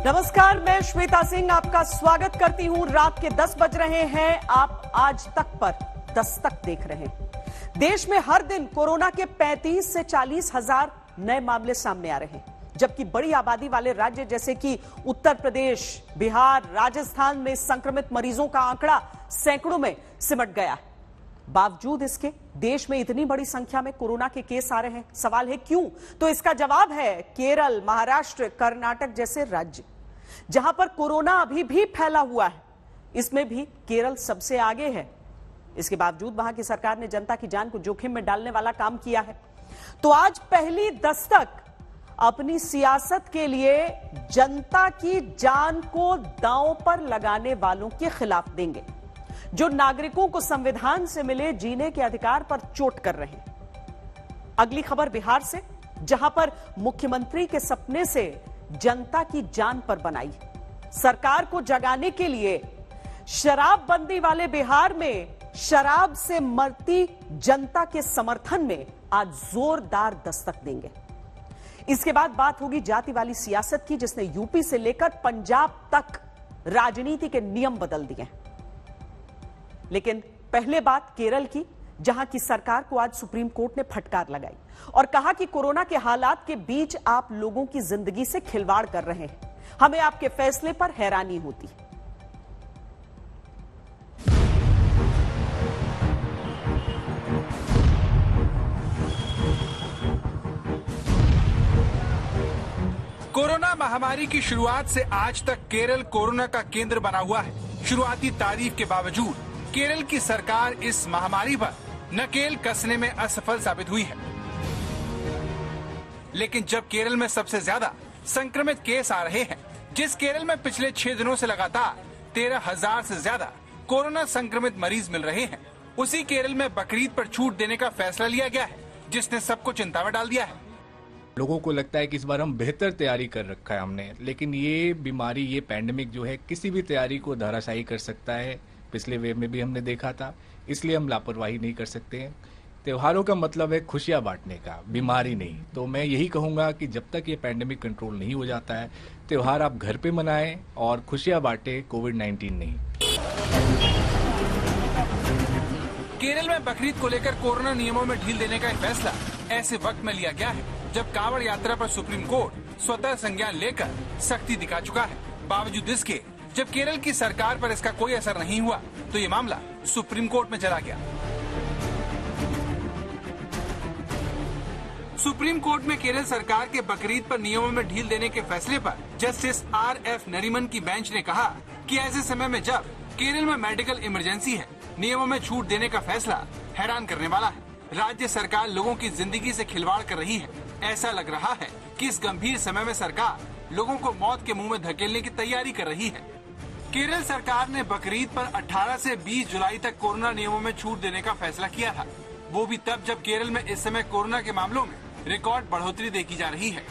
नमस्कार, मैं श्वेता सिंह आपका स्वागत करती हूं। रात के 10 बज रहे हैं। आप आज तक पर दस्तक देख रहे हैं। देश में हर दिन कोरोना के 35 से 40 हजार नए मामले सामने आ रहे हैं, जबकि बड़ी आबादी वाले राज्य जैसे कि उत्तर प्रदेश, बिहार, राजस्थान में संक्रमित मरीजों का आंकड़ा सैकड़ों में सिमट गया है। बावजूद इसके देश में इतनी बड़ी संख्या में कोरोना के केस आ रहे हैं। सवाल है क्यों? तो इसका जवाब है केरल, महाराष्ट्र, कर्नाटक जैसे राज्य जहां पर कोरोना अभी भी फैला हुआ है। इसमें भी केरल सबसे आगे है। इसके बावजूद वहां की सरकार ने जनता की जान को जोखिम में डालने वाला काम किया है। तो आज पहली दस्तक अपनी सियासत के लिए जनता की जान को दांव पर लगाने वालों के खिलाफ देंगे, जो नागरिकों को संविधान से मिले जीने के अधिकार पर चोट कर रहे हैं। अगली खबर बिहार से, जहां पर मुख्यमंत्री के सपने से जनता की जान पर बनाई सरकार को जगाने के लिए शराबबंदी वाले बिहार में शराब से मरती जनता के समर्थन में आज जोरदार दस्तक देंगे। इसके बाद बात होगी जाति वाली सियासत की, जिसने यूपी से लेकर पंजाब तक राजनीति के नियम बदल दिए। लेकिन पहले बात केरल की, जहां की सरकार को आज सुप्रीम कोर्ट ने फटकार लगाई और कहा कि कोरोना के हालात के बीच आप लोगों की जिंदगी से खिलवाड़ कर रहे हैं। हमें आपके फैसले पर हैरानी होती। कोरोना महामारी की शुरुआत से आज तक केरल कोरोना का केंद्र बना हुआ है। शुरुआती तारीफ के बावजूद केरल की सरकार इस महामारी पर नकेल कसने में असफल साबित हुई है। लेकिन जब केरल में सबसे ज्यादा संक्रमित केस आ रहे हैं, जिस केरल में पिछले 6 दिनों से लगातार 13,000 से ज्यादा कोरोना संक्रमित मरीज मिल रहे हैं, उसी केरल में बकरीद पर छूट देने का फैसला लिया गया है, जिसने सबको चिंता में डाल दिया है। लोगों को लगता है कि इस बार हम बेहतर तैयारी कर रखा है हमने, लेकिन ये बीमारी, ये पैंडेमिक जो है किसी भी तैयारी को धराशायी कर सकता है। पिछले वेव में भी हमने देखा था, इसलिए हम लापरवाही नहीं कर सकते हैं। त्योहारों का मतलब है खुशियां बांटने का, बीमारी नहीं। तो मैं यही कहूंगा कि जब तक ये पैंडेमिक कंट्रोल नहीं हो जाता है, त्योहार आप घर पे मनाएं और खुशियां बांटें, कोविड-19 नहीं। केरल में बकरीद को लेकर कोरोना नियमों में ढील देने का फैसला ऐसे वक्त में लिया गया है जब कांवड़ यात्रा पर सुप्रीम कोर्ट स्वतः संज्ञान लेकर सख्ती दिखा चुका है। बावजूद इसके जब केरल की सरकार पर इसका कोई असर नहीं हुआ, तो ये मामला सुप्रीम कोर्ट में चला गया। सुप्रीम कोर्ट में केरल सरकार के बकरीद पर नियमों में ढील देने के फैसले पर जस्टिस RF नरीमन की बेंच ने कहा कि ऐसे समय में जब केरल में मेडिकल इमरजेंसी है, नियमों में छूट देने का फैसला हैरान करने वाला है। राज्य सरकार लोगों की जिंदगी से खिलवाड़ कर रही है। ऐसा लग रहा है कि इस गंभीर समय में सरकार लोगों को मौत के मुंह में धकेलने की तैयारी कर रही है। केरल सरकार ने बकरीद पर 18 से 20 जुलाई तक कोरोना नियमों में छूट देने का फैसला किया था। वो भी तब जब केरल में इस समय कोरोना के मामलों में रिकॉर्ड बढ़ोतरी देखी जा रही है।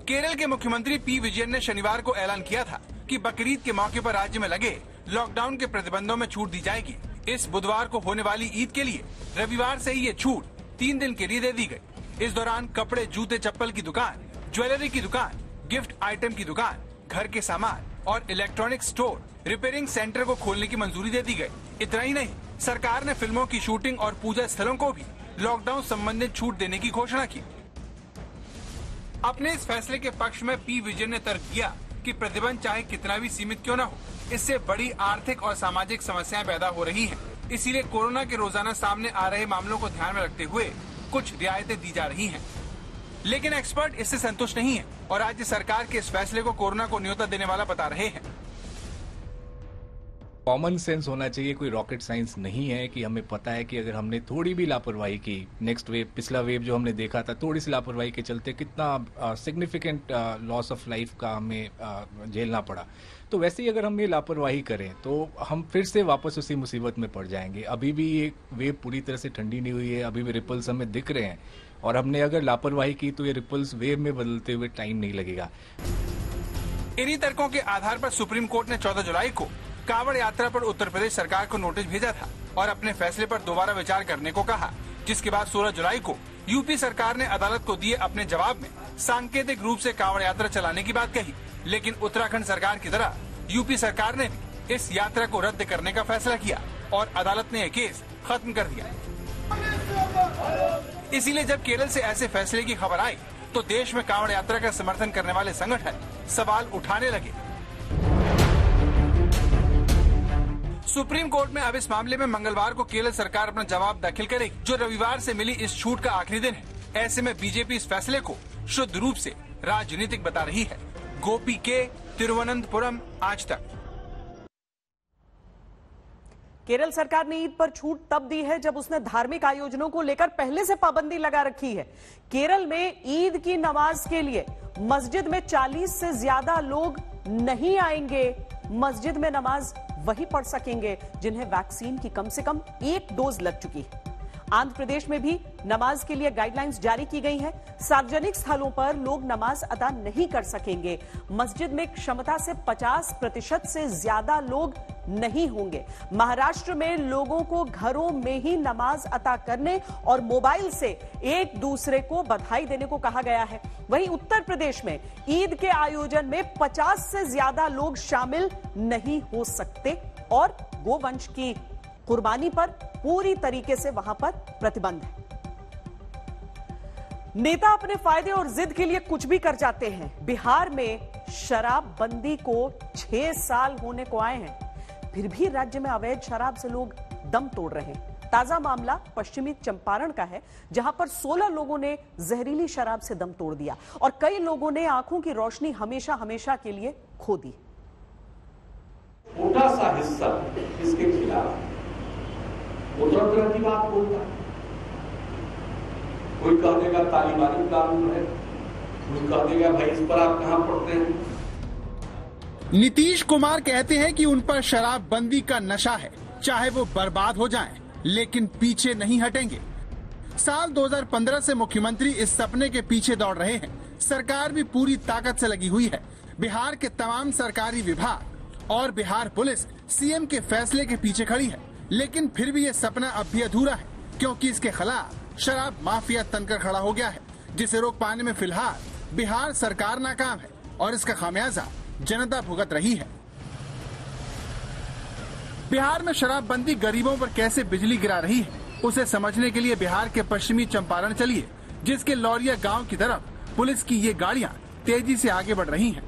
केरल के मुख्यमंत्री P. विजयन ने शनिवार को ऐलान किया था कि बकरीद के मौके पर राज्य में लगे लॉकडाउन के प्रतिबंधों में छूट दी जाएगी। इस बुधवार को होने वाली ईद के लिए रविवार से ही ये छूट 3 दिन के लिए दे दी गई। इस दौरान कपड़े, जूते, चप्पल की दुकान, ज्वेलरी की दुकान, गिफ्ट आइटम की दुकान, घर के सामान और इलेक्ट्रॉनिक स्टोर, रिपेयरिंग सेंटर को खोलने की मंजूरी दे दी गई। इतना ही नहीं, सरकार ने फिल्मों की शूटिंग और पूजा स्थलों को भी लॉकडाउन संबंधित छूट देने की घोषणा की। अपने इस फैसले के पक्ष में P. विजयन ने तर्क दिया कि प्रतिबंध चाहे कितना भी सीमित क्यों न हो, इससे बड़ी आर्थिक और सामाजिक समस्याएं पैदा हो रही हैं। इसीलिए कोरोना के रोजाना सामने आ रहे मामलों को ध्यान में रखते हुए कुछ रियायतें दी जा रही हैं। लेकिन एक्सपर्ट इससे संतुष्ट नहीं है और राज्य सरकार के इस फैसले को कोरोना को न्योता देने वाला बता रहे हैं। कॉमन सेंस होना चाहिए, कोई रॉकेट साइंस नहीं है कि हमें पता है कि अगर हमने थोड़ी भी लापरवाही की, नेक्स्ट वेव, पिछला वेव जो हमने देखा था, थोड़ी सी लापरवाही के चलते कितना सिग्निफिकेंट लॉस ऑफ लाइफ का हमें झेलना पड़ा। तो वैसे ही अगर हम ये लापरवाही करें तो हम फिर से वापस उसी मुसीबत में पड़ जाएंगे। अभी भी ये वेव पूरी तरह से ठंडी नहीं हुई है, अभी भी रिपल्स हमें दिख रहे हैं और हमने अगर लापरवाही की तो ये रिपल्स वेव में बदलते हुए टाइम नहीं लगेगा। इन्हीं तर्कों के आधार पर सुप्रीम कोर्ट ने 14 जुलाई को कांवड़ यात्रा पर उत्तर प्रदेश सरकार को नोटिस भेजा था और अपने फैसले पर दोबारा विचार करने को कहा, जिसके बाद 16 जुलाई को यूपी सरकार ने अदालत को दिए अपने जवाब में सांकेतिक रूप से कांवड़ यात्रा चलाने की बात कही, लेकिन उत्तराखंड सरकार की तरह यूपी सरकार ने भी इस यात्रा को रद्द करने का फैसला किया और अदालत ने यह केस खत्म कर दिया। इसीलिए जब केरल से ऐसे फैसले की खबर आई तो देश में कांवड़ यात्रा का समर्थन करने वाले संगठन सवाल उठाने लगे। सुप्रीम कोर्ट में अब इस मामले में मंगलवार को केरल सरकार अपना जवाब दाखिल करेगी, जो रविवार से मिली इस छूट का आखिरी दिन है। ऐसे में बीजेपी इस फैसले को शुद्ध रूप से राजनीतिक बता रही है। गोपी के, तिरुवनंतपुरम, आज तक। केरल सरकार ने ईद पर छूट तब दी है जब उसने धार्मिक आयोजनों को लेकर पहले से पाबंदी लगा रखी है। केरल में ईद की नमाज के लिए मस्जिद में 40 से ज्यादा लोग नहीं आएंगे। मस्जिद में नमाज वही पढ़ सकेंगे जिन्हें वैक्सीन की कम से कम 1 डोज लग चुकी है। आंध्र प्रदेश में भी नमाज के लिए गाइडलाइंस जारी की गई हैं। सार्वजनिक स्थलों पर लोग नमाज अदा नहीं कर सकेंगे। मस्जिद में क्षमता से 50% से ज्यादा लोग नहीं होंगे। महाराष्ट्र में लोगों को घरों में ही नमाज अदा करने और मोबाइल से एक दूसरे को बधाई देने को कहा गया है। वहीं उत्तर प्रदेश में ईद के आयोजन में 50 से ज्यादा लोग शामिल नहीं हो सकते और गोवंश की कुर्बानी पर पूरी तरीके से वहां पर प्रतिबंध है। नेता अपने फायदे और जिद के लिए कुछ भी कर जाते हैं। बिहार में शराबबंदी को 6 साल होने को आए हैं, फिर भी राज्य में अवैध शराब से लोग दम तोड़ रहे हैं। ताजा मामला पश्चिमी चंपारण का है, जहां पर 16 लोगों ने जहरीली शराब से दम तोड़ दिया और कई लोगों ने आंखों की रोशनी हमेशा हमेशा के लिए खो दी। छोटा सा हिस्सा इसके खिलाफ वो तरह की बात बोलता है। कोई कह देगा तालिबानी कानून है, कोई कह देगा भाई इस पर आप कहां पढ़ते हैं। नीतीश कुमार कहते हैं कि उन पर शराबबंदी का नशा है, चाहे वो बर्बाद हो जाएं, लेकिन पीछे नहीं हटेंगे। साल 2015 से मुख्यमंत्री इस सपने के पीछे दौड़ रहे हैं। सरकार भी पूरी ताकत से लगी हुई है। बिहार के तमाम सरकारी विभाग और बिहार पुलिस सीएम के फैसले के पीछे खड़ी है, लेकिन फिर भी ये सपना अब भी अधूरा है, क्योंकि इसके खिलाफ शराब माफिया तनकर खड़ा हो गया है, जिसे रोक पाने में फिलहाल बिहार सरकार नाकाम है और इसका खामियाजा जनता भुगत रही है। बिहार में शराबबंदी गरीबों पर कैसे बिजली गिरा रही है, उसे समझने के लिए बिहार के पश्चिमी चंपारण चलिए, जिसके लौरिया गांव की तरफ पुलिस की ये गाड़ियां तेजी से आगे बढ़ रही हैं,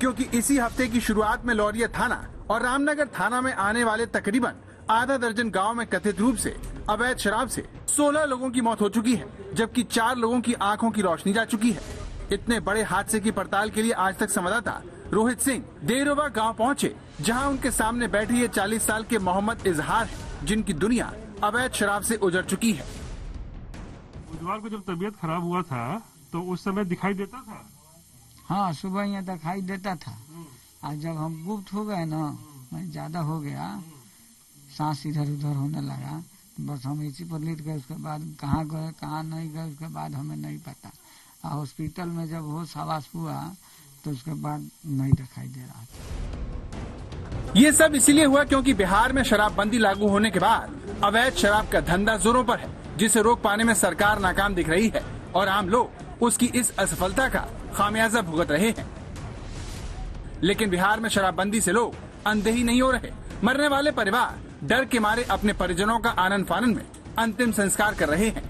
क्योंकि इसी हफ्ते की शुरुआत में लौरिया थाना और रामनगर थाना में आने वाले तकरीबन आधा दर्जन गांव में कथित रूप से अवैध शराब से 16 लोगों की मौत हो चुकी है, जबकि 4 लोगों की आंखों की रोशनी जा चुकी है। इतने बड़े हादसे की पड़ताल के लिए आज तक संवाददाता रोहित सिंह देरोबा गांव पहुंचे, जहां उनके सामने बैठी ये 40 साल के मोहम्मद इजहार है, जिनकी दुनिया अवैध शराब से उजड़ चुकी है। बुधवार को जब तबीयत खराब हुआ था तो उस समय दिखाई देता था। हाँ, सुबह यहाँ दिखाई देता था। आज जब हम गुप्त हो गए ना, मैं ज्यादा हो गया, सांस इधर उधर होने लगा, बस हम इसी पर लेट गए। उसके बाद कहाँ गए कहाँ नहीं गए उसके बाद हमें नहीं पता। हॉस्पिटल में जब होश हवास हुआ तो उसके बाद नहीं दिखाई दे रहा था। ये सब इसीलिए हुआ क्योंकि बिहार में शराबबंदी लागू होने के बाद अवैध शराब का धंधा जोरों पर है, जिसे रोक पाने में सरकार नाकाम दिख रही है और आम लोग उसकी इस असफलता का खामियाजा भुगत रहे हैं। लेकिन बिहार में शराबबंदी से लोग अनदेही नहीं हो रहे। मरने वाले परिवार डर के मारे अपने परिजनों का आनन फानन में अंतिम संस्कार कर रहे हैं।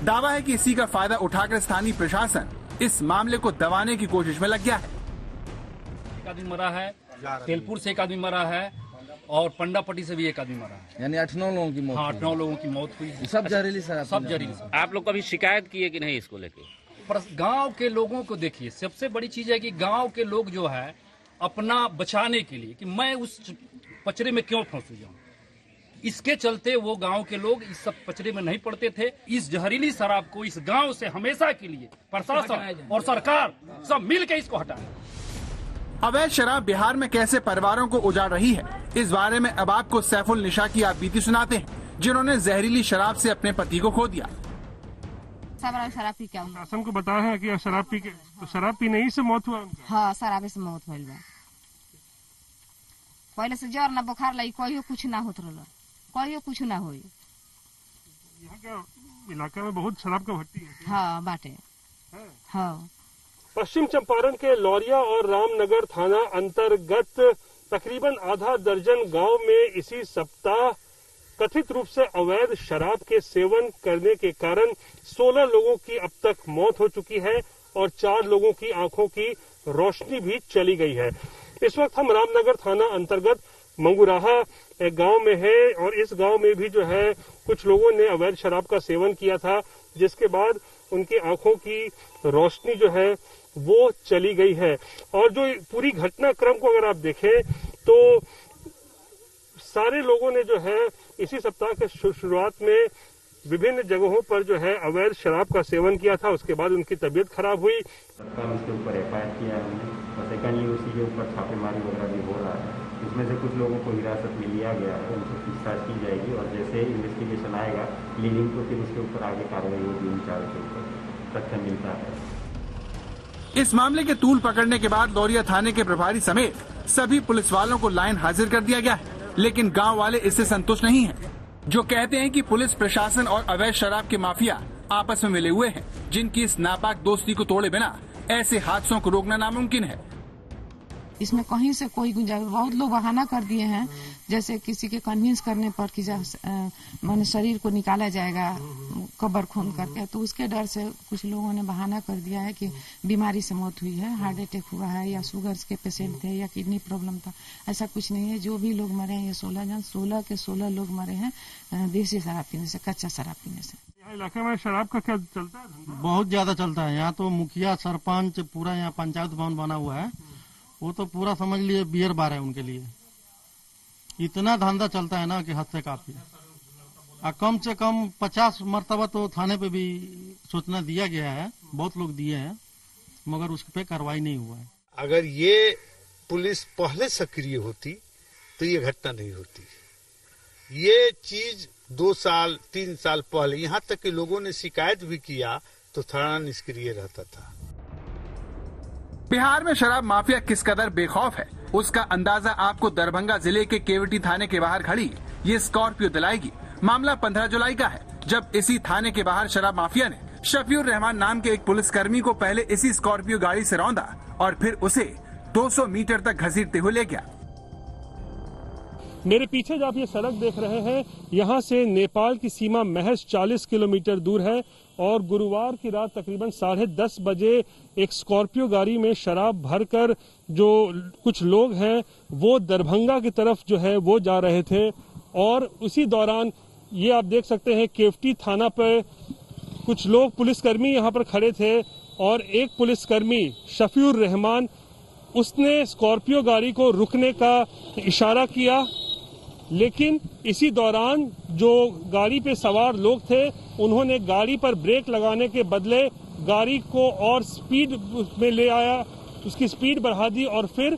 दावा है कि इसी का फायदा उठाकर स्थानीय प्रशासन इस मामले को दबाने की कोशिश में लग गया है। एक आदमी मरा है, तेलपुर से एक आदमी मरा है और पंडापट्टी से भी एक आदमी मरा है, यानी 8-9 लोगों की मौत। हाँ, 8-9 लोगों की मौत हुई। सब जहरीली शराब। सब जहरीली शराब। आप लोग कभी शिकायत किए कि नहीं इसको लेके? पर गांव के लोगों को देखिए, सबसे बड़ी चीज है कि गांव के लोग जो है अपना बचाने के लिए कि मैं उस पचड़े में क्यों फंस जाऊं, इसके चलते वो गांव के लोग इस सब पचड़े में नहीं पड़ते थे। इस जहरीली शराब को इस गांव से हमेशा के लिए प्रशासन और सरकार सब मिल के इसको हटाए। अवैध शराब बिहार में कैसे परिवारों को उजाड़ रही है, इस बारे में अब आपको सैफुल निशा की आप बीती सुनाते हैं, जिन्होंने जहरीली शराब से अपने पति को खो दिया। शराब पी क्या शासन को बताया है कि शराब पी के, तो शराब पीने ही से मौत हुआ उनका। हाँ, शराब से मौत हुई बा। पहले से जर ना बुखार लगी, कोई कुछ ना होत रहल, कोई कुछ ना होई। यहाँ का इलाका में बहुत शराब का भट्टी है। हाँ बाटे। हाँ। पश्चिम चंपारण के लौरिया और रामनगर थाना अंतर्गत तकरीबन आधा दर्जन गांव में इसी सप्ताह कथित रूप से अवैध शराब के सेवन करने के कारण 16 लोगों की अब तक मौत हो चुकी है और 4 लोगों की आंखों की रोशनी भी चली गई है। इस वक्त हम रामनगर थाना अंतर्गत मंगुराहा एक गांव में है और इस गांव में भी जो है कुछ लोगों ने अवैध शराब का सेवन किया था, जिसके बाद उनकी आंखों की रोशनी जो है वो चली गई है। और जो पूरी घटनाक्रम को अगर आप देखें तो सारे लोगों ने जो है इसी सप्ताह के शुरुआत में विभिन्न जगहों पर जो है अवैध शराब का सेवन किया था, उसके बाद उनकी तबीयत खराब हुई। उसके ऊपर एफआईआर किया है और सेकंड ये उसी के ऊपर छापेमारी वगैरह भी हो रहा है। इसमें से कुछ लोगों को हिरासत में लिया गया है, उनसे पूछताछ की जाएगी और जैसे इन्वेस्टिगेशन आएगा लीडिंग तो फिर उसके ऊपर आगे कार्रवाई होगी। इन चारों के ऊपर तथ्य मिलता है। इस मामले के तूल पकड़ने के बाद लौरिया थाने के प्रभारी समेत सभी पुलिस वालों को लाइन हाजिर कर दिया गया है, लेकिन गांव वाले इससे संतुष्ट नहीं हैं, जो कहते हैं कि पुलिस प्रशासन और अवैध शराब के माफिया आपस में मिले हुए हैं, जिनकी इस नापाक दोस्ती को तोड़े बिना ऐसे हादसों को रोकना नामुमकिन है। इसमें कहीं से कोई गुंजाइश, बहुत लोग बहाना कर दिए हैं, जैसे किसी के कन्विंस करने पर कि माने शरीर को निकाला जाएगा कब्र खून करके, तो उसके डर से कुछ लोगों ने बहाना कर दिया है कि बीमारी से मौत हुई है, हार्ट अटैक हुआ है या शुगर के पेशेंट थे या किडनी प्रॉब्लम था। ऐसा कुछ नहीं है। जो भी लोग मरे हैं ये 16 जन, 16 के 16 लोग मरे हैं देसी शराब पीने से, कच्चा शराब पीने से। यहाँ इलाके में शराब का क्या चलता है? बहुत ज्यादा चलता है। यहाँ तो मुखिया सरपंच पूरा यहाँ पंचायत भवन बना हुआ है, वो तो पूरा समझ लिए बियर बार है उनके लिए। इतना धंधा चलता है ना कि हद से काफी। कम से कम 50 मरतबा तो थाने पे भी सूचना दिया गया है, बहुत लोग दिए हैं, मगर उस पे कार्रवाई नहीं हुआ है। अगर ये पुलिस पहले सक्रिय होती तो ये घटना नहीं होती। ये चीज 2 साल 3 साल पहले यहाँ तक कि लोगों ने शिकायत भी किया तो थाना निष्क्रिय रहता था। बिहार में शराब माफिया किस कदर बेखौफ है, उसका अंदाजा आपको दरभंगा जिले के केवटी थाने के बाहर खड़ी ये स्कॉर्पियो दिलाएगी। मामला 15 जुलाई का है, जब इसी थाने के बाहर शराब माफिया ने शफीउर रहमान नाम के एक पुलिसकर्मी को पहले इसी स्कॉर्पियो गाड़ी से रौंदा और फिर उसे 200 मीटर तक घसीटते हुए ले गया। मेरे पीछे जो आप ये सड़क देख रहे हैं, यहाँ से नेपाल की सीमा महज 40 किलोमीटर दूर है और गुरुवार की रात तकरीबन 10:30 बजे एक स्कॉर्पियो गाड़ी में शराब भरकर जो कुछ लोग हैं वो दरभंगा की तरफ जो है वो जा रहे थे। और उसी दौरान ये आप देख सकते हैं केवटी थाना पर कुछ लोग पुलिसकर्मी यहाँ पर खड़े थे और एक पुलिसकर्मी शफीउर रहमान, उसने स्कॉर्पियो गाड़ी को रुकने का इशारा किया, लेकिन इसी दौरान जो गाड़ी पे सवार लोग थे उन्होंने गाड़ी पर ब्रेक लगाने के बदले गाड़ी को और स्पीड में ले आया, उसकी स्पीड बढ़ा दी और फिर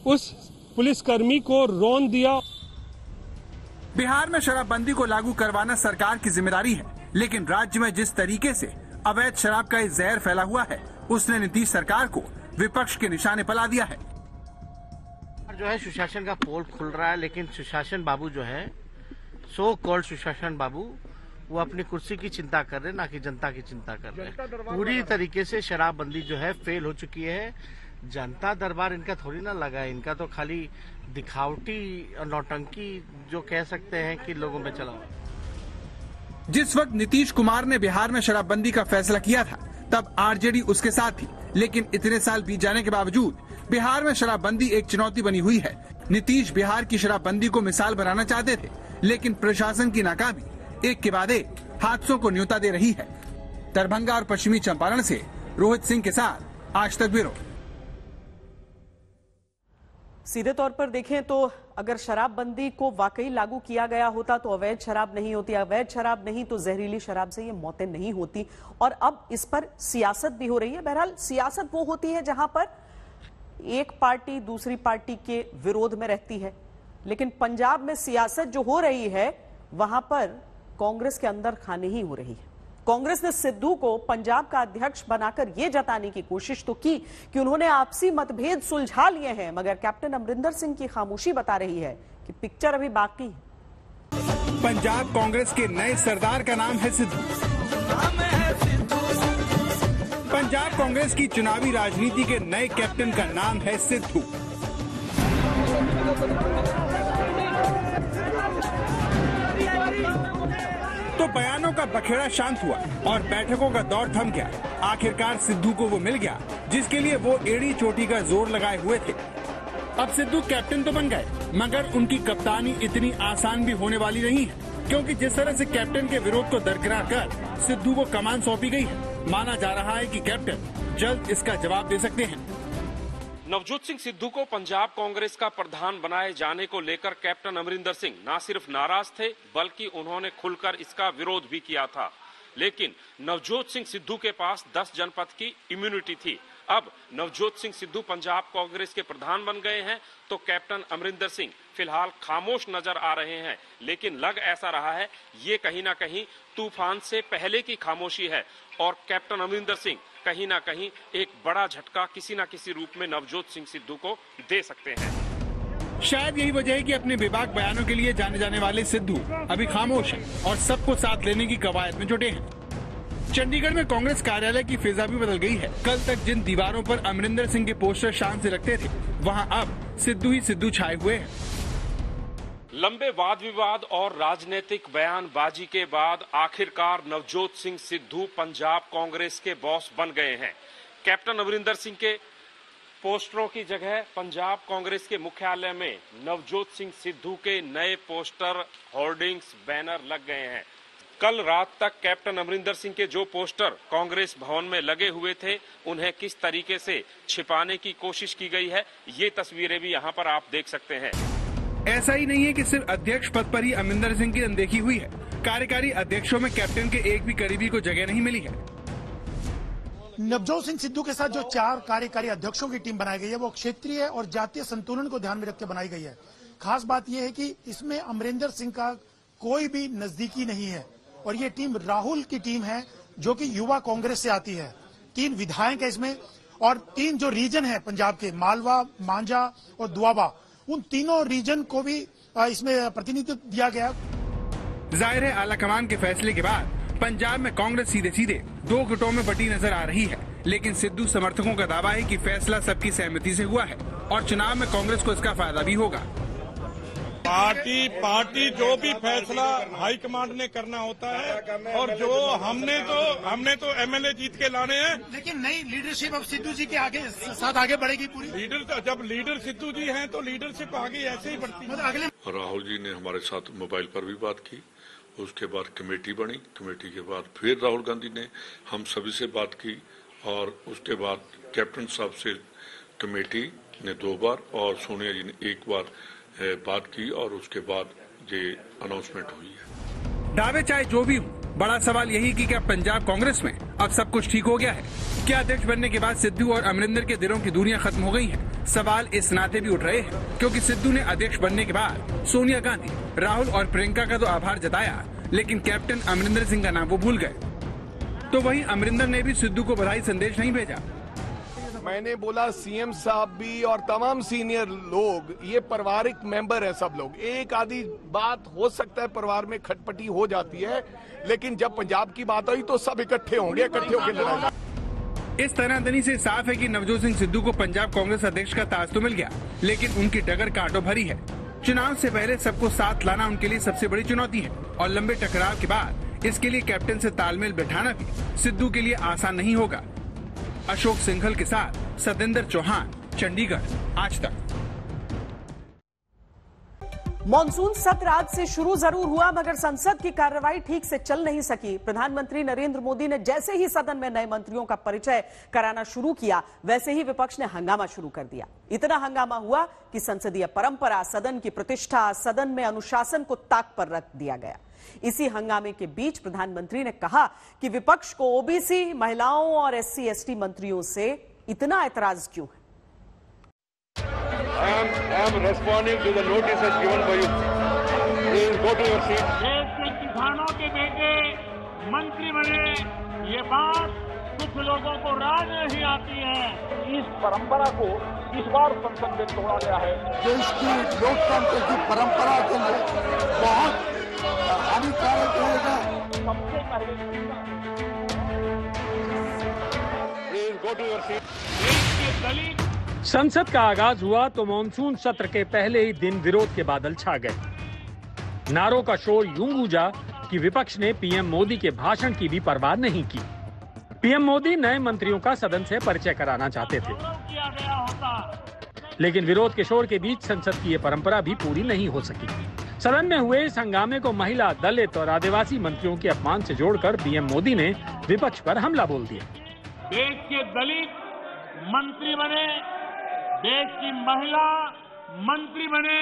उस पुलिसकर्मी को रौंद दिया। बिहार में शराबबंदी को लागू करवाना सरकार की जिम्मेदारी है, लेकिन राज्य में जिस तरीके से अवैध शराब का जहर फैला हुआ है, उसने नीतीश सरकार को विपक्ष के निशाने पर ला दिया है। जो है सुशासन का पोल खुल रहा है, लेकिन सुशासन बाबू जो है सो कॉल्ड सुशासन बाबू वो अपनी कुर्सी की चिंता कर रहे हैं, ना कि जनता की चिंता कर रहे हैं। पूरी तरीके से शराबबंदी जो है फेल हो चुकी है। जनता दरबार इनका थोड़ी ना लगा है, इनका तो खाली दिखावटी और नौटंकी जो कह सकते हैं कि लोगों में चला। जिस वक्त नीतीश कुमार ने बिहार में शराबबंदी का फैसला किया था तब आरजेडी उसके साथ थी, लेकिन इतने साल बीत जाने के बावजूद बिहार में शराबबंदी एक चुनौती बनी हुई है। नीतीश बिहार की शराबबंदी को मिसाल बनाना चाहते थे, लेकिन प्रशासन की नाकामी एक के बाद एक हादसों को न्योता दे रही है। दरभंगा और पश्चिमी चंपारण से रोहित सिंह के साथ आज तक ब्यूरो। सीधे तौर पर देखें तो अगर शराबबंदी को वाकई लागू किया गया होता तो अवैध शराब नहीं होती, अवैध शराब नहीं तो जहरीली शराब से ये मौतें नहीं होती। और अब इस पर सियासत भी हो रही है। बहरहाल सियासत वो होती है जहां पर एक पार्टी दूसरी पार्टी के विरोध में रहती है, लेकिन पंजाब में सियासत जो हो रही है वहां पर कांग्रेस के अंदर खाने ही हो रही है। कांग्रेस ने सिद्धू को पंजाब का अध्यक्ष बनाकर यह जताने की कोशिश तो की कि उन्होंने आपसी मतभेद सुलझा लिए हैं, मगर कैप्टन अमरिंदर सिंह की खामोशी बता रही है कि पिक्चर अभी बाकी है। पंजाब कांग्रेस के नए सरदार का नाम है सिद्धू। पंजाब कांग्रेस की चुनावी राजनीति के नए कैप्टन का नाम है सिद्धू। तो बयानों का बखेड़ा शांत हुआ और बैठकों का दौर थम गया। आखिरकार सिद्धू को वो मिल गया जिसके लिए वो एड़ी चोटी का जोर लगाए हुए थे। अब सिद्धू कैप्टन तो बन गए, मगर उनकी कप्तानी इतनी आसान भी होने वाली नहीं है, क्योंकि जिस तरह से कैप्टन के विरोध को दरकिनार कर सिद्धू को कमान सौंपी गई है, माना जा रहा है कि कैप्टन जल्द इसका जवाब दे सकते हैं। नवजोत सिंह सिद्धू को पंजाब कांग्रेस का प्रधान बनाए जाने को लेकर कैप्टन अमरिंदर सिंह न सिर्फ नाराज थे, बल्कि उन्होंने खुलकर इसका विरोध भी किया था। लेकिन नवजोत सिंह सिद्धू के पास 10 जनपद की इम्यूनिटी थी। अब नवजोत सिंह सिद्धू पंजाब कांग्रेस के प्रधान बन गए हैं तो कैप्टन अमरिंदर सिंह फिलहाल खामोश नजर आ रहे हैं। लेकिन लग ऐसा रहा है ये कहीं ना कहीं तूफान से पहले की खामोशी है और कैप्टन अमरिंदर सिंह कहीं ना कहीं एक बड़ा झटका किसी न किसी रूप में नवजोत सिंह सिद्धू को दे सकते हैं। शायद यही वजह है कि अपने बेबाक बयानों के लिए जाने जाने वाले सिद्धू अभी खामोश हैं और सबको साथ लेने की कवायद में जुटे हैं। चंडीगढ़ में कांग्रेस कार्यालय की फिजा भी बदल गई है। कल तक जिन दीवारों पर अमरिंदर सिंह के पोस्टर शान से लगते थे, वहां अब सिद्धू ही सिद्धू छाए हुए हैं। लंबे वाद विवाद और राजनीतिक बयानबाजी के बाद आखिरकार नवजोत सिंह सिद्धू पंजाब कांग्रेस के बॉस बन गए हैं। कैप्टन अमरिंदर सिंह के पोस्टरों की जगह पंजाब कांग्रेस के मुख्यालय में नवजोत सिंह सिद्धू के नए पोस्टर, होर्डिंग्स, बैनर लग गए हैं। कल रात तक कैप्टन अमरिंदर सिंह के जो पोस्टर कांग्रेस भवन में लगे हुए थे, उन्हें किस तरीके से छिपाने की कोशिश की गई है, ये तस्वीरें भी यहाँ पर आप देख सकते हैं। ऐसा ही नहीं है कि सिर्फ अध्यक्ष पद पर ही अमरिंदर सिंह की अनदेखी हुई है। कार्यकारी अध्यक्षों में कैप्टन के एक भी करीबी को जगह नहीं मिली है। नवजोत सिंह सिद्धू के साथ जो 4 कार्यकारी अध्यक्षों की टीम बनाई गई है, वो क्षेत्रीय और जातीय संतुलन को ध्यान में रख के बनाई गई है। खास बात यह है कि इसमें अमरिंदर सिंह का कोई भी नजदीकी नहीं है और ये टीम राहुल की टीम है जो कि युवा कांग्रेस से आती है। 3 विधायक है इसमें और 3 जो रीजन है पंजाब के, मालवा, मांझा और दुआबा, उन तीनों रीजन को भी इसमें प्रतिनिधित्व दिया गया। जाहिर है आला कमान के फैसले के बाद पंजाब में कांग्रेस सीधे सीधे 2 गुटों में बटी नजर आ रही है। लेकिन सिद्धू समर्थकों का दावा है कि फैसला सबकी सहमति से हुआ है और चुनाव में कांग्रेस को इसका फायदा भी होगा। पार्टी जो भी फैसला हाईकमांड ने करना होता है और जो हमने तो एमएलए जीत के लाने हैं। लेकिन नई लीडरशिप अब सिद्धू जी के आगे साथ आगे बढ़ेगी पूरी। जब लीडर सिद्धू जी हैं तो लीडरशिप आगे ऐसे ही बढ़ती है। राहुल जी ने हमारे साथ मोबाइल पर भी बात की, उसके बाद कमेटी बनी, कमेटी के बाद फिर राहुल गांधी ने हम सभी से बात की और उसके बाद कैप्टन साहब से कमेटी ने 2 बार और सोनिया जी ने 1 बार बात की और उसके बाद ये अनाउंसमेंट हुई है। दावे चाहे जो भी हो, बड़ा सवाल यही कि क्या पंजाब कांग्रेस में अब सब कुछ ठीक हो गया है? क्या अध्यक्ष बनने के बाद सिद्धू और अमरिंदर के दिलों की दूरियां खत्म हो गई हैं? सवाल इस नाते भी उठ रहे हैं क्योंकि सिद्धू ने अध्यक्ष बनने के बाद सोनिया गांधी, राहुल और प्रियंका का तो आभार जताया, लेकिन कैप्टन अमरिंदर सिंह का नाम वो भूल गए। तो वहीं अमरिंदर ने भी सिद्धू को बधाई संदेश नहीं भेजा। मैंने बोला सीएम साहब भी और तमाम सीनियर लोग ये पारिवारिक मेंबर है सब लोग। एक आधी बात हो सकता है परिवार में खटपटी हो जाती है, लेकिन जब पंजाब की बात आई तो सब इकट्ठे होंगे, इकट्ठे होकर लड़ाई। इस तनातनी से साफ है कि नवजोत सिंह सिद्धू को पंजाब कांग्रेस अध्यक्ष का ताज तो मिल गया, लेकिन उनकी डगर कांटों भरी है। चुनाव से पहले सबको साथ लाना उनके लिए सबसे बड़ी चुनौती है और लंबे टकराव के बाद इसके लिए कैप्टन से तालमेल बैठाना भी सिद्धू के लिए आसान नहीं होगा। अशोक सिंघल के साथ सतेंद्र चौहान, चंडीगढ़, आज तक। मॉनसून सत्र आज से शुरू जरूर हुआ, मगर संसद की कार्रवाई ठीक से चल नहीं सकी। प्रधानमंत्री नरेंद्र मोदी ने जैसे ही सदन में नए मंत्रियों का परिचय कराना शुरू किया, वैसे ही विपक्ष ने हंगामा शुरू कर दिया। इतना हंगामा हुआ कि संसदीय परंपरा, सदन की प्रतिष्ठा, सदन में अनुशासन को ताक पर रख दिया गया। इसी हंगामे के बीच प्रधानमंत्री ने कहा कि विपक्ष को ओबीसी, महिलाओं और एससी/एसटी मंत्रियों से इतना ऐतराज क्यों है। I am responding to the notices given by you. Please go to your seat. देश के किसानों के बेटे मंत्री बने, ये बात कुछ लोगों को राज नहीं आती है। इस परंपरा को इस बार संसद में तोड़ा गया है। देश की लोकतंत्र की परंपरा के लिए बहुत हानिकारक होगा। सबसे पहले Go to your seat. देश के दलित संसद का आगाज हुआ तो मॉनसून सत्र के पहले ही दिन विरोध के बादल छा गए। नारों का शोर यूं गूंजा कि विपक्ष ने पीएम मोदी के भाषण की भी परवाह नहीं की। पीएम मोदी नए मंत्रियों का सदन से परिचय कराना चाहते थे, लेकिन विरोध के शोर के बीच संसद की ये परंपरा भी पूरी नहीं हो सकी। सदन में हुए इस हंगामे को महिला, दलित और आदिवासी मंत्रियों के अपमान से जोड़कर पीएम मोदी ने विपक्ष पर हमला बोल दिया। देश के दलित मंत्री बने, देश की महिला मंत्री बने,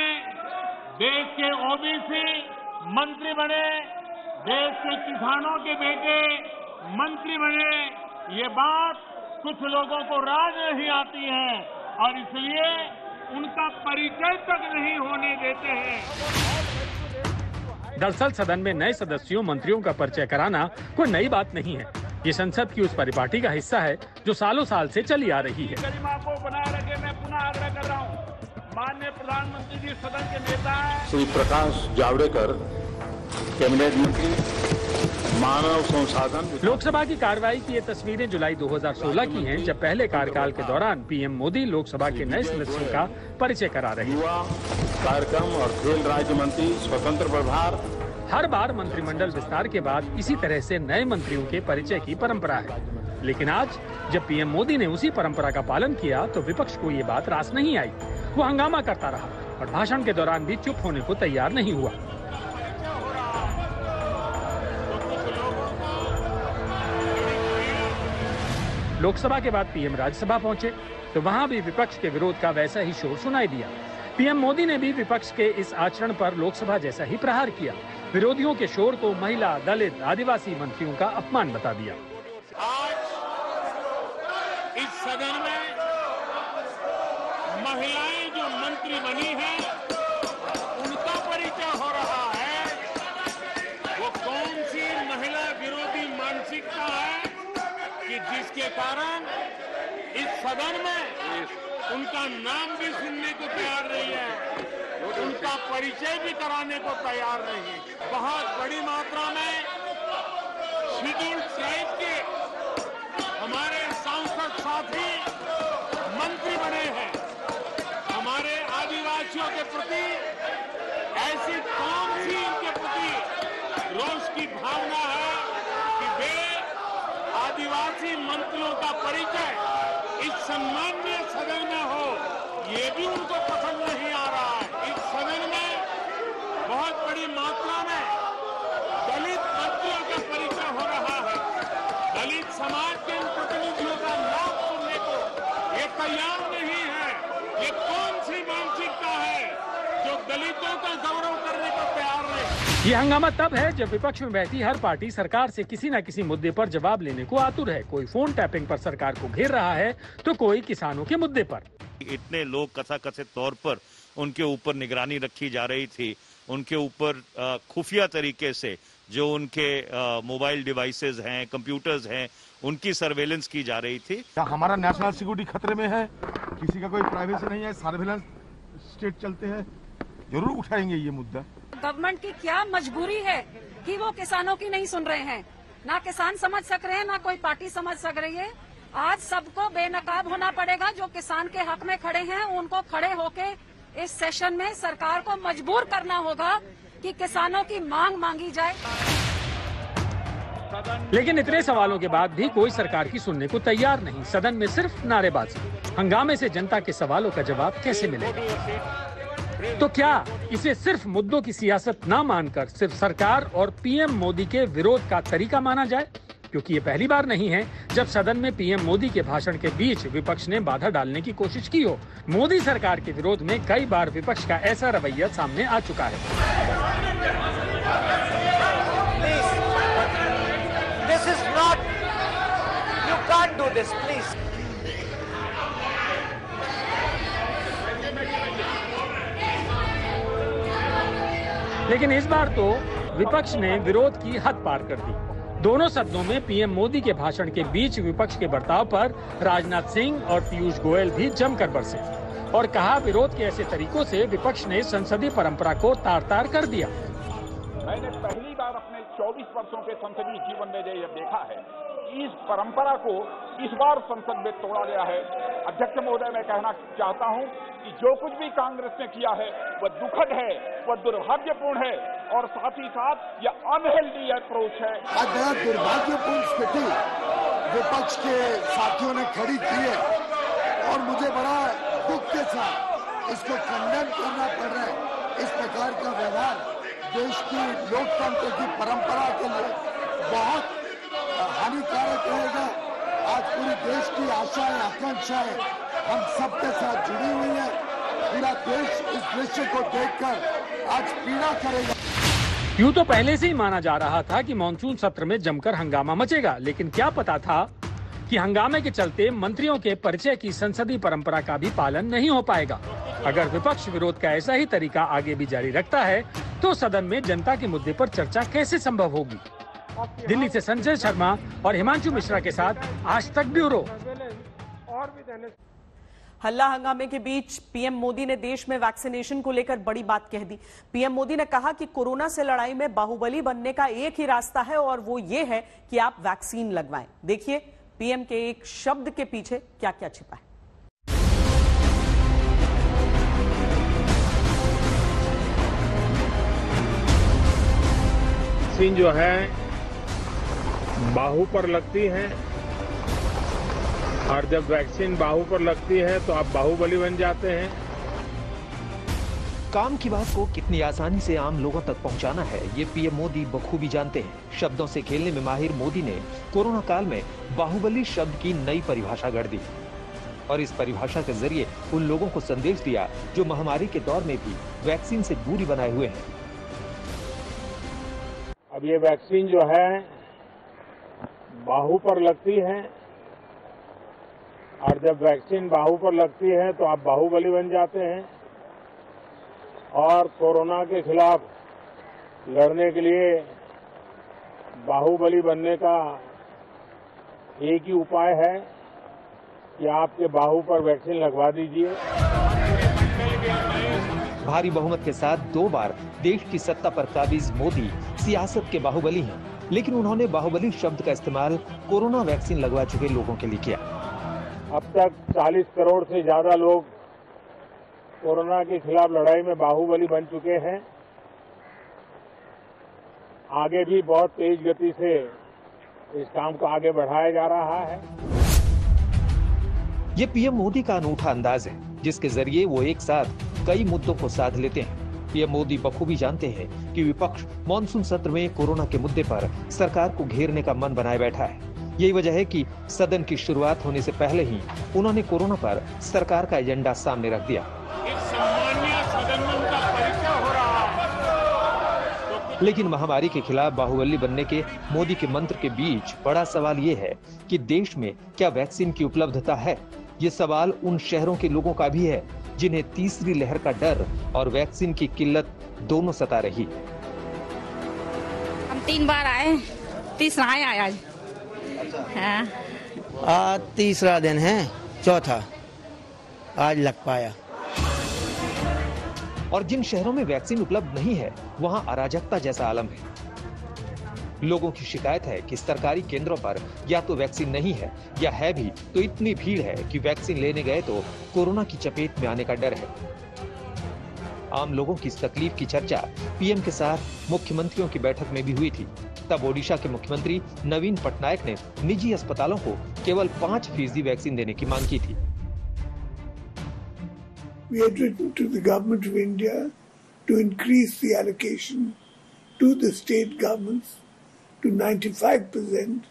देश के ओबीसी मंत्री बने, देश के किसानों के बेटे मंत्री बने। ये बात कुछ लोगों को राज नहीं आती है और इसलिए उनका परिचय तक नहीं होने देते हैं। दरअसल सदन में नए सदस्यों, मंत्रियों का परिचय कराना कोई नई बात नहीं है। ये संसद की उस परिपाटी का हिस्सा है जो सालों साल से चली आ रही है। गरिमा को बनाए रखे, मैं पुनः आग्रह कर रहा हूँ, माननीय प्रधानमंत्री जी सदन के नेता हैं। श्री प्रकाश जावड़ेकर, कैबिनेट मंत्री, मानव संसाधन। लोकसभा की कार्रवाई की ये तस्वीरें जुलाई 2016 की हैं, जब पहले कार्यकाल के दौरान पीएम मोदी लोकसभा के नए सदस्यों का परिचय करा रहे हैं। युवा कार्यक्रम और खेल राज्य मंत्री, स्वतंत्र प्रभार। हर बार मंत्रिमंडल विस्तार के बाद इसी तरह से नए मंत्रियों के परिचय की परंपरा है, लेकिन आज जब पीएम मोदी ने उसी परंपरा का पालन किया तो विपक्ष को ये बात रास नहीं आई। वो हंगामा करता रहा और भाषण के दौरान भी चुप होने को तैयार नहीं हुआ। लोकसभा के बाद पीएम राज्यसभा पहुंचे तो वहां भी विपक्ष के विरोध का वैसा ही शोर सुनाई दिया। पीएम मोदी ने भी विपक्ष के इस आचरण पर लोकसभा जैसा ही प्रहार किया। विरोधियों के शोर को महिला, दलित, आदिवासी मंत्रियों का अपमान बता दिया। आज इस सदन में महिलाएं जो मंत्री बनी हैं, उनका परिचय हो रहा है। वो कौन सी महिला विरोधी मानसिकता है कि जिसके कारण इस सदन में उनका नाम भी सुनने को तैयार नहीं है, उनका परिचय भी कराने को तैयार नहीं है। बहुत बड़ी मात्रा में शेड्यूल्ड ट्राइब के हमारे सांसद साथी मंत्री बने हैं। हमारे आदिवासियों के प्रति ऐसी कौन सी इनके प्रति रोष की भावना है कि वे आदिवासी मंत्रियों का परिचय इस सम्माननीय सदन में हो, ये भी उनको पसंद नहीं आ रहा है। इस सदन में बहुत बड़ी मात्रा में दलित मंत्रियों का परिचय हो रहा है। दलित समाज के इन प्रतिनिधियों का नाम सुनने को ये तैयार नहीं है। ये कौन सी मानसिकता है जो दलितों का गौरव करने को तैयार नहीं? ये हंगामा तब है जब विपक्ष में बैठी हर पार्टी सरकार से किसी न किसी मुद्दे पर जवाब लेने को आतुर है। कोई फोन टैपिंग पर सरकार को घेर रहा है तो कोई किसानों के मुद्दे पर। इतने लोग कथित तौर पर उनके ऊपर निगरानी रखी जा रही थी, उनके ऊपर खुफिया तरीके से जो उनके मोबाइल डिवाइसेस हैं, कंप्यूटर्स हैं, उनकी सर्वेलेंस की जा रही थी। हमारा नेशनल सिक्योरिटी खतरे में है, किसी का कोई प्राइवेसी नहीं है, सर्वेलेंस स्टेट चलते हैं, जरूर उठाएंगे ये मुद्दा। गवर्नमेंट की क्या मजबूरी है कि वो किसानों की नहीं सुन रहे हैं? ना किसान समझ सक रहे हैं, ना कोई पार्टी समझ सक रही है। आज सबको बेनकाब होना पड़ेगा। जो किसान के हक में खड़े हैं उनको खड़े होके इस सेशन में सरकार को मजबूर करना होगा कि किसानों की मांग मांगी जाए। लेकिन इतने सवालों के बाद भी कोई सरकार की सुनने को तैयार नहीं। सदन में सिर्फ नारेबाजी। हंगामे से जनता के सवालों का जवाब कैसे मिलेगा? तो क्या इसे सिर्फ मुद्दों की सियासत ना मानकर सिर्फ सरकार और पीएम मोदी के विरोध का तरीका माना जाए? क्योंकि ये पहली बार नहीं है जब सदन में पीएम मोदी के भाषण के बीच विपक्ष ने बाधा डालने की कोशिश की हो। मोदी सरकार के विरोध में कई बार विपक्ष का ऐसा रवैया सामने आ चुका है। This is not, you can't do this, please. लेकिन इस बार तो विपक्ष ने विरोध की हद पार कर दी। दोनों सदनों में पीएम मोदी के भाषण के बीच विपक्ष के बर्ताव पर राजनाथ सिंह और पीयूष गोयल भी जमकर बरसे और कहा विरोध के ऐसे तरीकों से विपक्ष ने संसदीय परंपरा को तार-तार कर दिया। मैंने पहली बार अपने 24 वर्षों के संसदीय जीवन में ये देखा है, इस परंपरा को इस बार संसद में तोड़ा गया है। अध्यक्ष महोदय, मैं कहना चाहता हूं कि जो कुछ भी कांग्रेस ने किया है वह दुखद है, वह दुर्भाग्यपूर्ण है और साथ ही साथ यह अनहेल्दी अप्रोच है। आज बड़ा दुर्भाग्यपूर्ण स्थिति विपक्ष के साथियों ने खड़ी की है और मुझे बड़ा दुख के साथ इसको खंडन करना पड़ रहा है। इस प्रकार का व्यवहार देश की लोकतंत्र की परंपरा के लिए बहुत हानिकारक रहेगा। आज पूरे देश की आशाएं, आकांक्षाएं हम सबके साथ जुड़ी हुई है। पूरा देश इस दृश्य को देखकर आज पीड़ा करेगा। यूं तो पहले से ही माना जा रहा था कि मॉनसून सत्र में जमकर हंगामा मचेगा, लेकिन क्या पता था कि हंगामे के चलते मंत्रियों के परिचय की संसदीय परंपरा का भी पालन नहीं हो पाएगा। अगर विपक्ष विरोध का ऐसा ही तरीका आगे भी जारी रखता है तो सदन में जनता के मुद्दे पर चर्चा कैसे संभव होगी। दिल्ली से संजय शर्मा और हिमांशु मिश्रा के साथ आज तक ब्यूरो। हल्ला हंगामे के बीच पीएम मोदी ने देश में वैक्सीनेशन को लेकर बड़ी बात कह दी। पीएम मोदी ने कहा कि कोरोना से लड़ाई में बाहुबली बनने का एक ही रास्ता है और वो ये है कि आप वैक्सीन लगवाएं। देखिए पीएम के एक शब्द के पीछे क्या क्या छिपा है। वैक्सीन जो है बाहु पर लगती है और जब वैक्सीन बाहु पर लगती है तो आप बाहुबली बन जाते हैं। काम की बात को कितनी आसानी से आम लोगों तक पहुंचाना है, ये पीएम मोदी बखूबी जानते हैं। शब्दों से खेलने में माहिर मोदी ने कोरोना काल में बाहुबली शब्द की नई परिभाषा गढ़ दी और इस परिभाषा के जरिए उन लोगों को संदेश दिया जो महामारी के दौर में भी वैक्सीन से दूरी बनाए हुए हैं। अब ये वैक्सीन जो है बाहु पर लगती है और जब वैक्सीन बाहु पर लगती है तो आप बाहुबली बन जाते हैं और कोरोना के खिलाफ लड़ने के लिए बाहुबली बनने का एक ही उपाय है कि आपके बाहु पर वैक्सीन लगवा दीजिए। भारी बहुमत के साथ 2 बार देश की सत्ता पर काबिज मोदी सियासत के बाहुबली हैं, लेकिन उन्होंने बाहुबली शब्द का इस्तेमाल कोरोना वैक्सीन लगवा चुके लोगों के लिए किया। अब तक 40 करोड़ से ज्यादा लोग कोरोना के खिलाफ लड़ाई में बाहुबली बन चुके हैं। आगे भी बहुत तेज गति से इस काम को आगे बढ़ाया जा रहा है। ये पीएम मोदी का अनूठा अंदाज है जिसके जरिए वो एक साथ कई मुद्दों को साध लेते हैं। पीएम मोदी बखूबी जानते हैं कि विपक्ष मॉनसून सत्र में कोरोना के मुद्दे पर सरकार को घेरने का मन बनाए बैठा है। यही वजह है कि सदन की शुरुआत होने से पहले ही उन्होंने कोरोना पर सरकार का एजेंडा सामने रख दिया। एक सम्मानीय सदन में उनका परिचय हो रहा है। लेकिन महामारी के खिलाफ बाहुबली बनने के मोदी के मंत्र के बीच बड़ा सवाल ये है कि देश में क्या वैक्सीन की उपलब्धता है। ये सवाल उन शहरों के लोगों का भी है जिन्हें तीसरी लहर का डर और वैक्सीन की किल्लत दोनों सता रही। हम 3 बार आए, तीसरा आए आज। आज तीसरा दिन है, चौथा आज लग पाया। और जिन शहरों में वैक्सीन उपलब्ध नहीं है वहां अराजकता जैसा आलम है। लोगों की शिकायत है कि सरकारी केंद्रों पर या तो वैक्सीन नहीं है या है भी तो इतनी भीड़ है कि वैक्सीन लेने गए तो कोरोना की चपेट में आने का डर है। आम लोगों की इस तकलीफ की चर्चा पीएम के साथ मुख्यमंत्रियों की बैठक में भी हुई थी। तब ओडिशा के मुख्यमंत्री नवीन पटनायक ने निजी अस्पतालों को केवल 5% वैक्सीन देने की मांग की थी। We had written to the government of India to increase the allocation to the state governments to 95%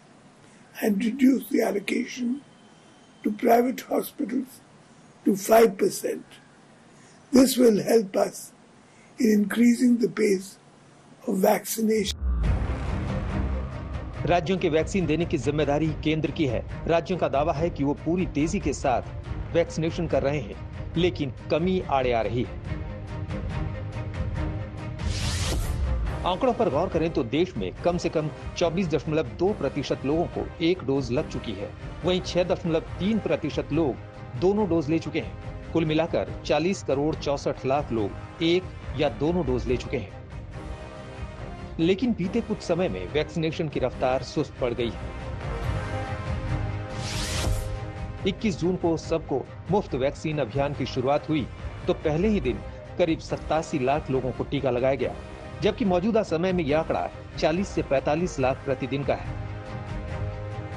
and reduce the allocation to private hospitals to 5%. This will help us in increasing the pace of vaccination. राज्यों के vaccine देने की जिम्मेदारी केंद्र की है। राज्यों का दावा है कि वो पूरी तेजी के साथ वैक्सीनेशन कर रहे हैं, लेकिन कमी आड़े आ रही है। आंकड़ों पर गौर करें तो देश में कम से कम 24.2% लोगों को 1 डोज लग चुकी है। वहीं 6.3% लोग दोनों डोज ले चुके हैं। कुल मिलाकर 40 करोड़ 64 लाख लोग 1 या दोनों डोज ले चुके हैं। लेकिन बीते कुछ समय में वैक्सीनेशन की रफ्तार सुस्त पड़ गई है। 21 जून को सबको मुफ्त वैक्सीन अभियान की शुरुआत हुई तो पहले ही दिन करीब 87 लाख लोगों को टीका लगाया गया, जबकि मौजूदा समय में यह आंकड़ा 40 से 45 लाख प्रतिदिन का है।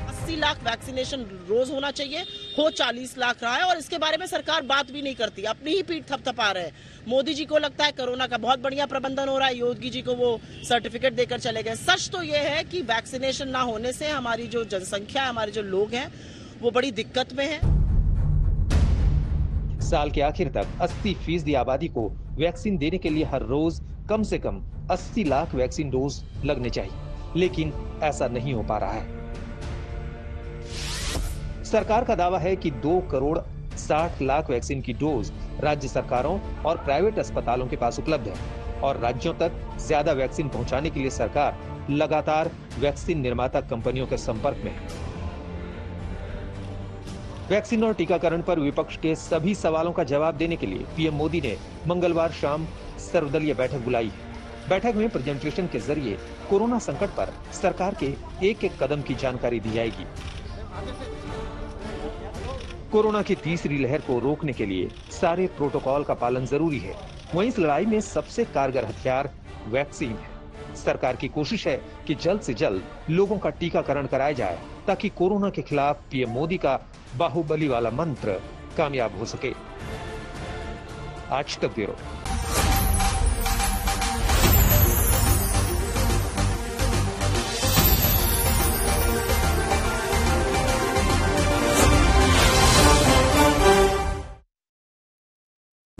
80 लाख वैक्सीनेशन रोज होना चाहिए, हो 40 लाख रहा है और इसके बारे में सरकार बात भी नहीं करती, अपनी ही पीठ थपथपा रहे हैं। मोदी जी को लगता है कोरोना का बहुत बढ़िया प्रबंधन हो रहा है, योगी जी को वो सर्टिफिकेट देकर चले गए। सच तो ये है कि वैक्सीनेशन ना होने से हमारी जो जनसंख्या है, हमारे जो लोग हैं, वो बड़ी दिक्कत में है। साल के आखिर तक 80% आबादी को वैक्सीन देने के लिए हर रोज कम से कम 80 लाख वैक्सीन डोज लगने चाहिए, लेकिन ऐसा नहीं हो पा रहा है। सरकार का दावा है कि 2 करोड़ 60 लाख वैक्सीन की डोज राज्य सरकारों और प्राइवेट अस्पतालों के पास उपलब्ध है और राज्यों तक ज्यादा वैक्सीन पहुंचाने के लिए सरकार लगातार वैक्सीन निर्माता कंपनियों के संपर्क में है। वैक्सीन और टीकाकरण पर विपक्ष के सभी सवालों का जवाब देने के लिए पीएम मोदी ने मंगलवार शाम सर्वदलीय बैठक बुलाई है। बैठक में प्रेजेंटेशन के जरिए कोरोना संकट पर सरकार के एक-एक कदम की जानकारी दी जाएगी। कोरोना की तीसरी लहर को रोकने के लिए सारे प्रोटोकॉल का पालन जरूरी है। वहीं इस लड़ाई में सबसे कारगर हथियार वैक्सीन है। सरकार की कोशिश है कि जल्द से जल्द लोगों का टीकाकरण कराया जाए ताकि कोरोना के खिलाफ पीएम मोदी का बाहुबली वाला मंत्र कामयाब हो सके। आज तक ब्यूरो।